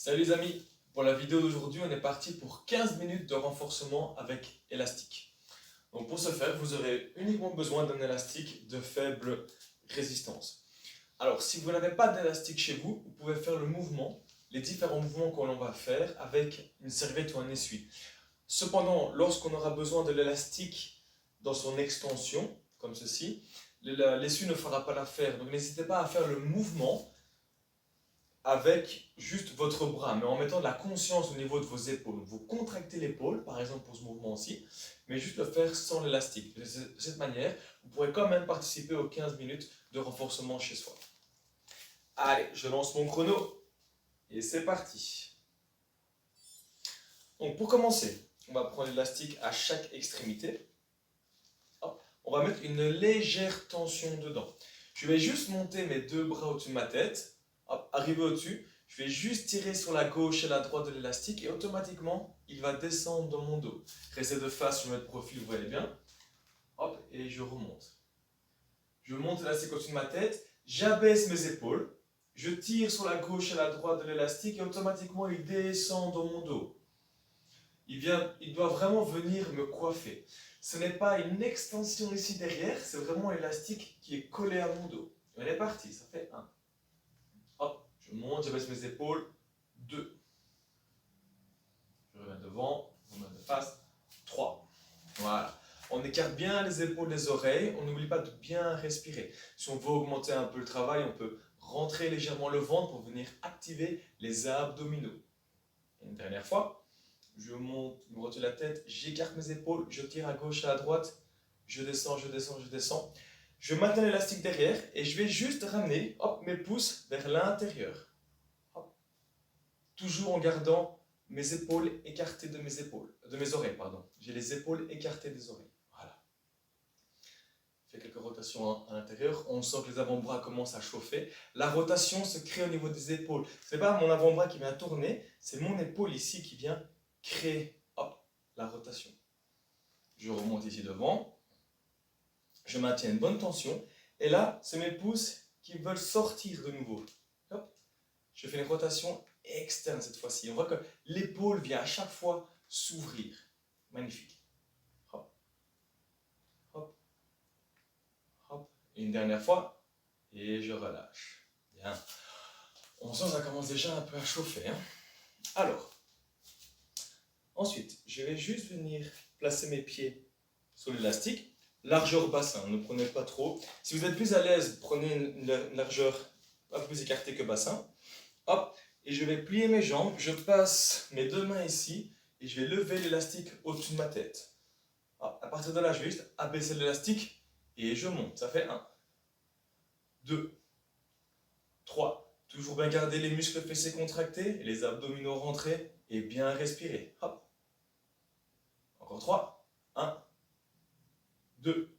Salut les amis, pour la vidéo d'aujourd'hui on est parti pour 15 minutes de renforcement avec élastique. Donc pour ce faire vous aurez uniquement besoin d'un élastique de faible résistance. Alors si vous n'avez pas d'élastique chez vous, vous pouvez faire le mouvement, les différents mouvements que l'on va faire avec une serviette ou un essuie. Cependant lorsqu'on aura besoin de l'élastique dans son extension, comme ceci, l'essuie ne fera pas l'affaire, donc n'hésitez pas à faire le mouvement avec juste votre bras, mais en mettant de la conscience au niveau de vos épaules. Vous contractez l'épaule, par exemple pour ce mouvement-ci, mais juste le faire sans l'élastique. De cette manière, vous pourrez quand même participer aux 15 minutes de renforcement chez soi. Allez, je lance mon chrono et c'est parti. Donc pour commencer, on va prendre l'élastique à chaque extrémité. Hop, on va mettre une légère tension dedans. Je vais juste monter mes deux bras au-dessus de ma tête. Hop, arrivé au-dessus, je vais juste tirer sur la gauche et la droite de l'élastique et automatiquement, il va descendre dans mon dos. Restez de face, je mets de profil, vous voyez bien. Hop, et je remonte. Je monte l'élastique au-dessus de ma tête, j'abaisse mes épaules, je tire sur la gauche et la droite de l'élastique et automatiquement, il descend dans mon dos. Il doit vraiment venir me coiffer. Ce n'est pas une extension ici derrière, c'est vraiment l'élastique qui est collé à mon dos. On est parti, ça fait 1. Hop, je monte, j'abaisse mes épaules. 2. Je reviens devant, je reviens de face. 3. Voilà. On écarte bien les épaules des oreilles. On n'oublie pas de bien respirer. Si on veut augmenter un peu le travail, on peut rentrer légèrement le ventre pour venir activer les abdominaux. Et une dernière fois. Je monte, je me retire la tête, j'écarte mes épaules, je tire à gauche et à droite. Je descends, je descends, je descends. Je maintiens l'élastique derrière et je vais juste ramener mes pouces vers l'intérieur. Toujours en gardant mes épaules écartées de mes oreilles, pardon. J'ai les épaules écartées des oreilles. Voilà. Je fais quelques rotations à l'intérieur. On sent que les avant-bras commencent à chauffer. La rotation se crée au niveau des épaules. Ce n'est pas mon avant-bras qui vient tourner, c'est mon épaule ici qui vient créer la rotation. Je remonte ici devant. Je maintiens une bonne tension. Et là, c'est mes pouces qui veulent sortir de nouveau. Hop. Je fais une rotation externe cette fois-ci. On voit que l'épaule vient à chaque fois s'ouvrir. Magnifique. Hop. Hop. Hop. Et une dernière fois. Et je relâche. Bien. On sent que ça commence déjà un peu à chauffer. Alors. Ensuite, je vais juste venir placer mes pieds sur l'élastique. Largeur bassin, ne prenez pas trop. Si vous êtes plus à l'aise, prenez une largeur un peu plus écartée que bassin. Hop, et je vais plier mes jambes, je passe mes deux mains ici et je vais lever l'élastique au-dessus de ma tête. Hop, à partir de là, je vais juste abaisser l'élastique et je monte. Ça fait 1, 2, 3. Toujours bien garder les muscles fessiers contractés, les abdominaux rentrés et bien respirer. Hop. Encore 3. 1, 2,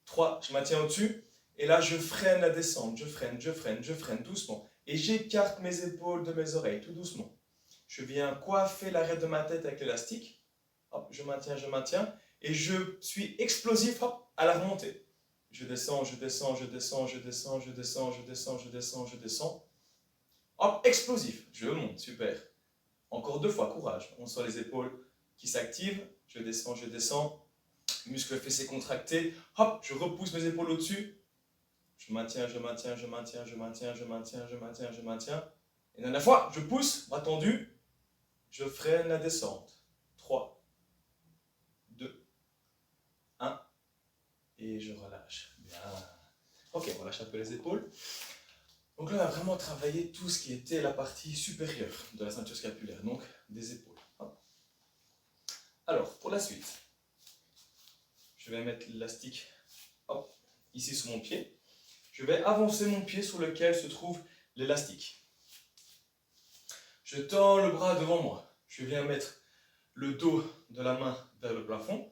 3. Je maintiens au-dessus. Et là, je freine la descente. Je freine doucement. Et j'écarte mes épaules de mes oreilles, tout doucement. Je viens coiffer l'arrière de ma tête avec l'élastique. Hop, je maintiens. Et je suis explosif à la remontée. Je descends. Hop, explosif. Je monte, super. Encore 2 fois, courage. On sent les épaules qui s'activent. Je descends. Muscles fessiers contractés. Hop, je repousse mes épaules au-dessus. Je maintiens. Et dernière fois, je pousse, bras tendu. Je freine la descente. 3, 2, 1. Et je relâche. Bien. Ok, on relâche un peu les épaules. Donc là, on a vraiment travaillé tout ce qui était la partie supérieure de la ceinture scapulaire, donc des épaules. Hop. Alors, pour la suite, je vais mettre l'élastique ici sur mon pied. Je vais avancer mon pied sur lequel se trouve l'élastique. Je tends le bras devant moi. Je viens mettre le dos de la main vers le plafond,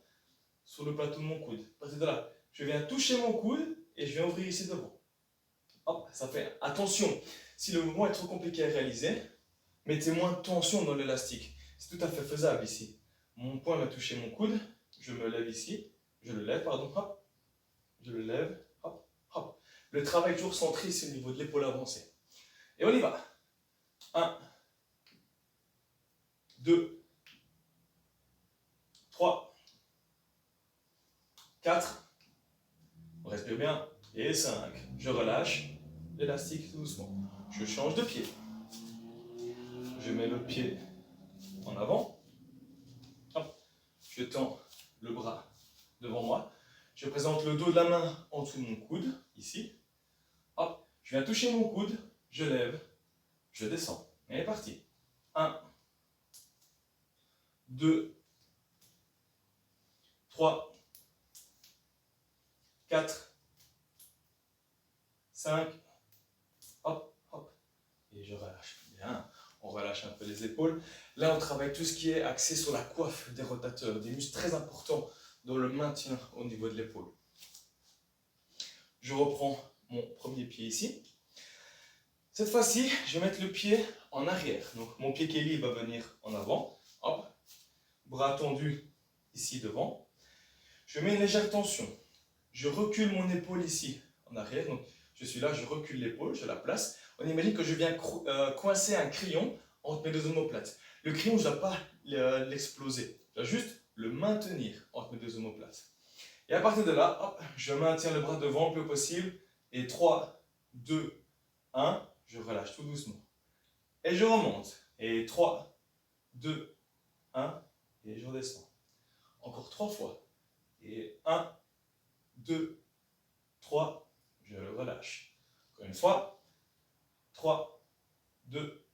sur le plateau de mon coude. À partir de là, je viens toucher mon coude et je viens ouvrir ici devant. Hop, ça fait. Attention, si le mouvement est trop compliqué à réaliser, mettez moins de tension dans l'élastique. C'est tout à fait faisable ici. Mon poing va toucher mon coude, je me lève ici, je le lève, hop, je le lève, hop, hop. Le travail est toujours centré ici au niveau de l'épaule avancée. Et on y va. 1, 2, 3, 4, on respire bien, et 5. Je relâche l'élastique tout doucement. Je change de pied. Je mets l'autre pied en avant. Hop. Je tends le bras devant moi. Je présente le dos de la main en dessous de mon coude, ici. Hop. Je viens toucher mon coude, je lève, je descends. Et parti. 1, 2, 3, 4, 5, hop, hop, et je relâche. Bien, on relâche un peu les épaules. Là, on travaille tout ce qui est axé sur la coiffe des rotateurs, des muscles très importants dans le maintien au niveau de l'épaule. Je reprends mon premier pied ici. Cette fois-ci, je vais mettre le pied en arrière. Donc, mon pied qui est libre va venir en avant. Hop, bras tendus ici devant. Je mets une légère tension. Je recule mon épaule ici en arrière. Donc, je suis là, je recule l'épaule, je la place. On imagine que je viens coincer un crayon entre mes deux omoplates. Le crayon, je ne dois pas l'exploser. Je dois juste le maintenir entre mes deux omoplates. Et à partir de là, hop, je maintiens le bras devant le plus possible. Et 3, 2, 1, je relâche tout doucement. Et je remonte. Et 3, 2, 1, et je redescends. Encore 3 fois. Et 1, 2, 3, je le relâche. Encore une fois. 3, 2,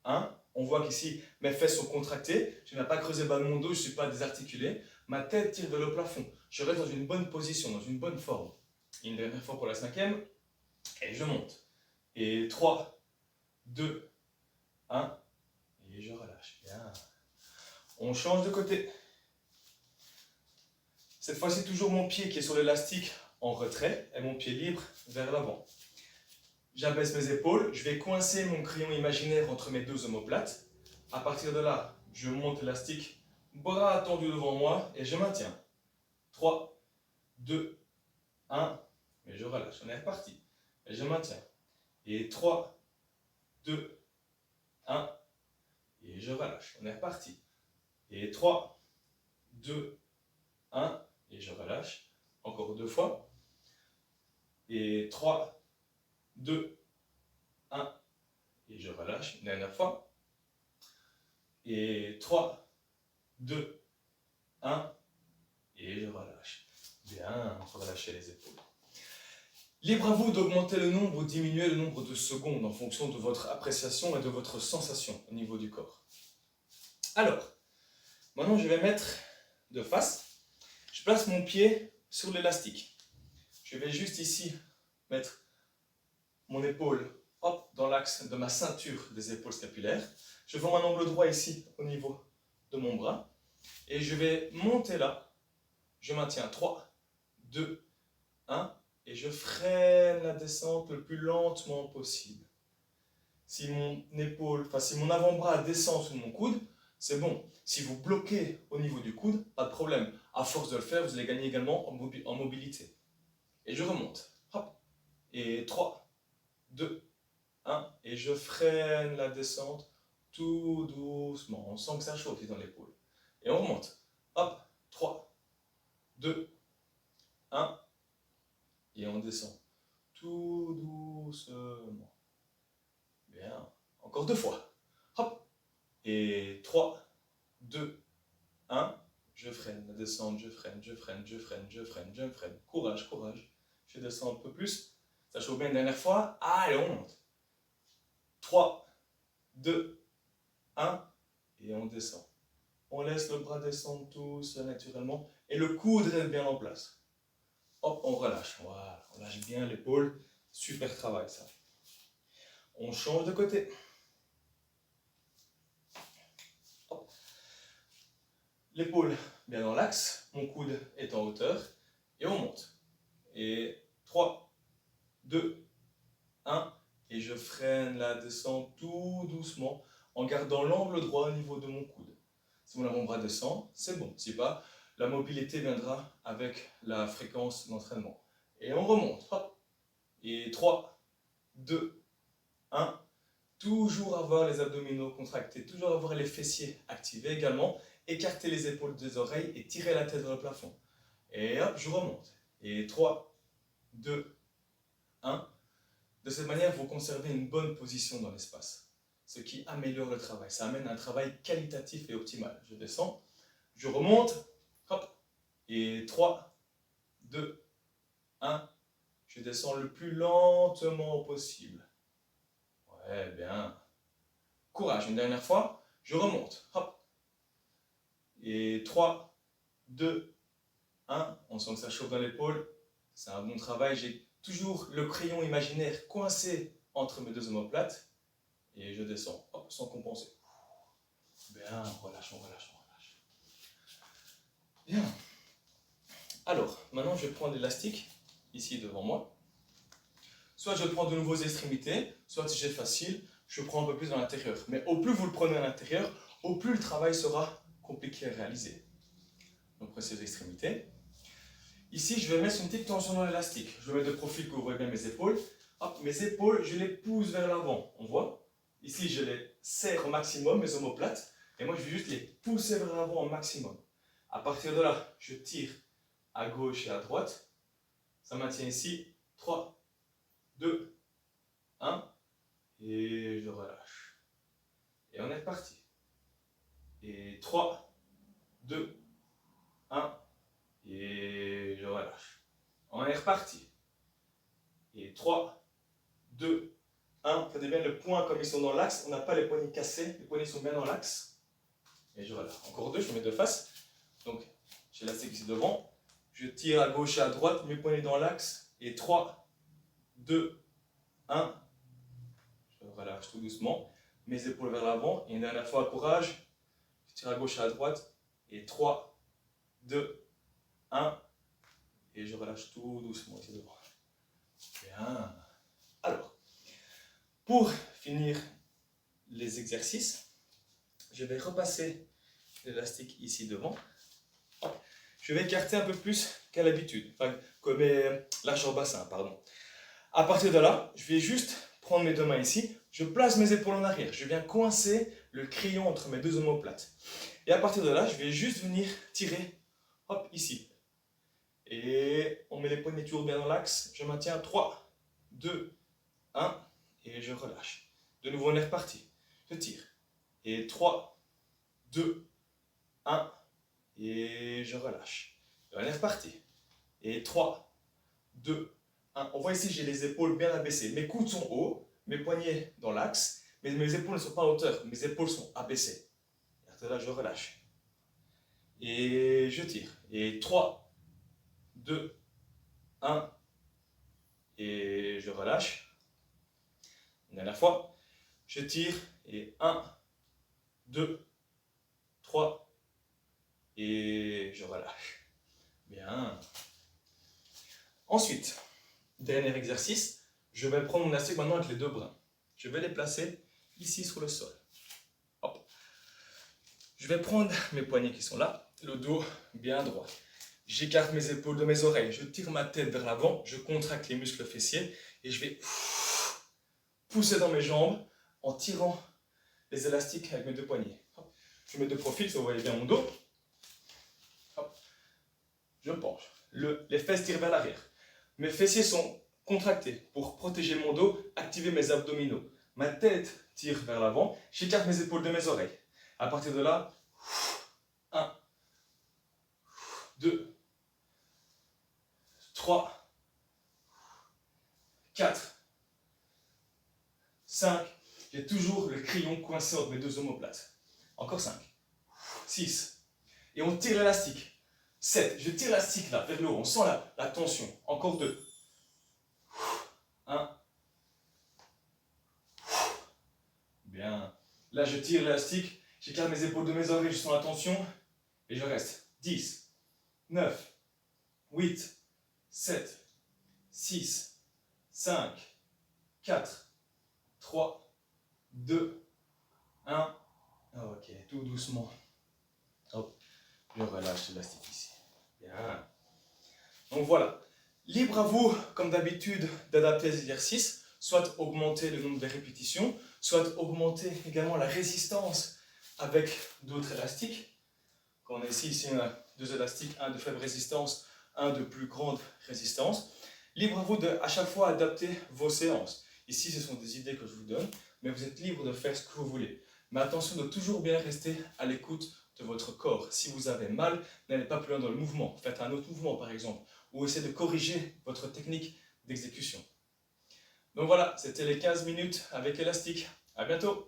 1. On voit qu'ici, mes fesses sont contractées. Je n'ai pas creusé le bas de mon dos, je ne suis pas désarticulé. Ma tête tire vers le plafond. Je reste dans une bonne position, dans une bonne forme. Une dernière fois pour la 5e. Et je monte. Et 3, 2, 1. Et je relâche. Bien. On change de côté. Cette fois-ci, toujours mon pied qui est sur l'élastique en retrait et mon pied libre vers l'avant. J'abaisse mes épaules, je vais coincer mon crayon imaginaire entre mes deux omoplates. À partir de là, je monte l'élastique, bras tendus devant moi et je maintiens. 3, 2, 1, et je relâche. On est reparti. Et je maintiens. Et 3, 2, 1, et je relâche. On est reparti. Et 3, 2, 1, et je relâche. Encore 2 fois. Et 3, 2, 1, et je relâche. Une dernière fois. Et 3, 2, 1, et je relâche. Bien, relâchez les épaules. Libre à vous d'augmenter le nombre ou diminuer le nombre de secondes en fonction de votre appréciation et de votre sensation au niveau du corps. Alors, maintenant je vais mettre de face. Je place mon pied sur l'élastique. Je vais juste ici mettre mon épaule hop, dans l'axe de ma ceinture des épaules scapulaires. Je forme un angle droit ici au niveau de mon bras. Et je vais monter là. Je maintiens 3, 2, 1. Et je freine la descente le plus lentement possible. Si mon épaule, si mon avant-bras descend sous mon coude, c'est bon. Si vous bloquez au niveau du coude, pas de problème. À force de le faire, vous allez gagner également en mobilité. Et je remonte. Hop. Et 3, 2, 1. Et je freine la descente tout doucement. On sent que ça chauffe dans l'épaule. Et on remonte. Hop. 3, 2, 1. Et on descend tout doucement. Bien. Encore 2 fois. Hop. Et 3, 2, 1. Je freine la descente, je freine, je freine, je freine, je freine, je freine. Courage, courage. Je descends un peu plus. Ça chauffe bien une dernière fois. Allez, on monte. 3, 2, 1. Et on descend. On laisse le bras descendre tout seul naturellement. Et le coude reste bien en place. Hop, on relâche. Voilà, on lâche bien l'épaule. Super travail ça. On change de côté. L'épaule bien dans l'axe, mon coude est en hauteur. Et on monte. Et 3, 2, 1. Et je freine la descente tout doucement en gardant l'angle droit au niveau de mon coude. Si mon avant-bras descend, c'est bon. Si pas, la mobilité viendra avec la fréquence d'entraînement. Et on remonte. Hop. Et 3, 2, 1. toujours avoir les abdominaux contractés, toujours avoir les fessiers activés également, écarter les épaules des oreilles et tirer la tête vers le plafond. Et hop, je remonte. Et 3, 2, 1. De cette manière, vous conservez une bonne position dans l'espace, ce qui améliore le travail. Ça amène un travail qualitatif et optimal. Je descends, je remonte, hop, et 3, 2, 1. Je descends le plus lentement possible. Ouais, bien. Courage, une dernière fois. Je remonte. Hop. Et 3, 2, 1. On sent que ça chauffe dans l'épaule. C'est un bon travail. J'ai toujours le crayon imaginaire coincé entre mes deux omoplates. Et je descends. Hop, sans compenser. Bien, relâche, on relâche, on relâche. Bien. Alors, maintenant je prends l'élastique, ici devant moi. Soit je prends de nouveau les extrémités, soit si j'ai facile, je prends un peu plus dans l'intérieur. Mais au plus vous le prenez à l'intérieur, au plus le travail sera compliqué à réaliser. Donc pressez les extrémités. Ici, je vais mettre une petite tension dans l'élastique. Je vais mettre de profil que vous voyez bien mes épaules. Hop, mes épaules, je les pousse vers l'avant. On voit? Ici, je les serre au maximum, mes omoplates. Et moi, je vais juste les pousser vers l'avant au maximum. À partir de là, je tire à gauche et à droite. Ça maintient ici. 3, 2, 1. Et je relâche. Et on est reparti. Et 3, 2, 1. Et je relâche. On est reparti. Et 3, 2, 1. Regardez bien le poing comme ils sont dans l'axe. On n'a pas les poignets cassés. Les poignets sont bien dans l'axe. Et je relâche. Encore 2, je mets de face. Donc, j'ai l'élastique ici devant. Je tire à gauche et à droite. Mes poignets dans l'axe. Et 3, 2, 1. Je relâche tout doucement. Mes épaules vers l'avant. Et une dernière fois, courage. Je tire à gauche et à droite. Et 3, 2, 1. Et je relâche tout doucement ici devant. Bien. Alors, pour finir les exercices, je vais repasser l'élastique ici devant. Je vais écarter un peu plus qu'à l'habitude, enfin, comme lâcher au bassin, pardon. À partir de là, je vais juste prendre mes deux mains ici, je place mes épaules en arrière, je viens coincer le crayon entre mes deux omoplates. Et à partir de là, je vais juste venir tirer, hop, ici. Et on met les poignets toujours bien dans l'axe, je maintiens 3, 2, 1, et je relâche. De nouveau, on est reparti. Je tire. Et 3, 2, 1, et je relâche. Et on est reparti. Et 3, 2, 1. On voit ici, j'ai les épaules bien abaissées. Mes coudes sont hauts, mes poignets dans l'axe, mais mes épaules ne sont pas en hauteur. Mes épaules sont abaissées. Et là, je relâche. Et je tire. Et 3, 2, 1, et je relâche. Une dernière fois, je tire. Et 1, 2, 3, et je relâche. Bien. Ensuite, dernier exercice, je vais prendre mon élastique maintenant avec les deux bras. Je vais les placer ici sur le sol. Hop. Je vais prendre mes poignets qui sont là, le dos bien droit. J'écarte mes épaules de mes oreilles, je tire ma tête vers l'avant, je contracte les muscles fessiers et je vais pousser dans mes jambes en tirant les élastiques avec mes deux poignets. Hop. Je mets de profil, ça vous voyez bien mon dos. Hop. Je penche. Les fesses tirent vers l'arrière. Mes fessiers sont contractés pour protéger mon dos, activer mes abdominaux. Ma tête tire vers l'avant, j'écarte mes épaules de mes oreilles. À partir de là, 1, 2, 3, 4, 5. J'ai toujours le crayon coincé entre mes deux omoplates. Encore 5, 6. Et on tire l'élastique. 7. Je tire l'élastique là, vers le haut. On sent la tension. Encore 2. 1. Bien. Là, je tire l'élastique. J'écarte mes épaules de mes oreilles. Je sens la tension. Et je reste. 10, 9, 8, 7, 6, 5, 4, 3, 2, 1. Ok, tout doucement. Hop, je relâche l'élastique ici. Bien. Donc voilà. Libre à vous, comme d'habitude, d'adapter les exercices. soit augmenter le nombre de répétitions, soit augmenter également la résistance avec d'autres élastiques. Quand on est ici on a deux élastiques, un de faible résistance, un de plus grande résistance. Libre à vous de à chaque fois adapter vos séances. Ici, ce sont des idées que je vous donne, mais vous êtes libre de faire ce que vous voulez. Mais attention de toujours bien rester à l'écoute de votre corps. Si vous avez mal, n'allez pas plus loin dans le mouvement. Faites un autre mouvement par exemple, ou essayez de corriger votre technique d'exécution. Donc voilà, c'était les 15 minutes avec élastique. À bientôt!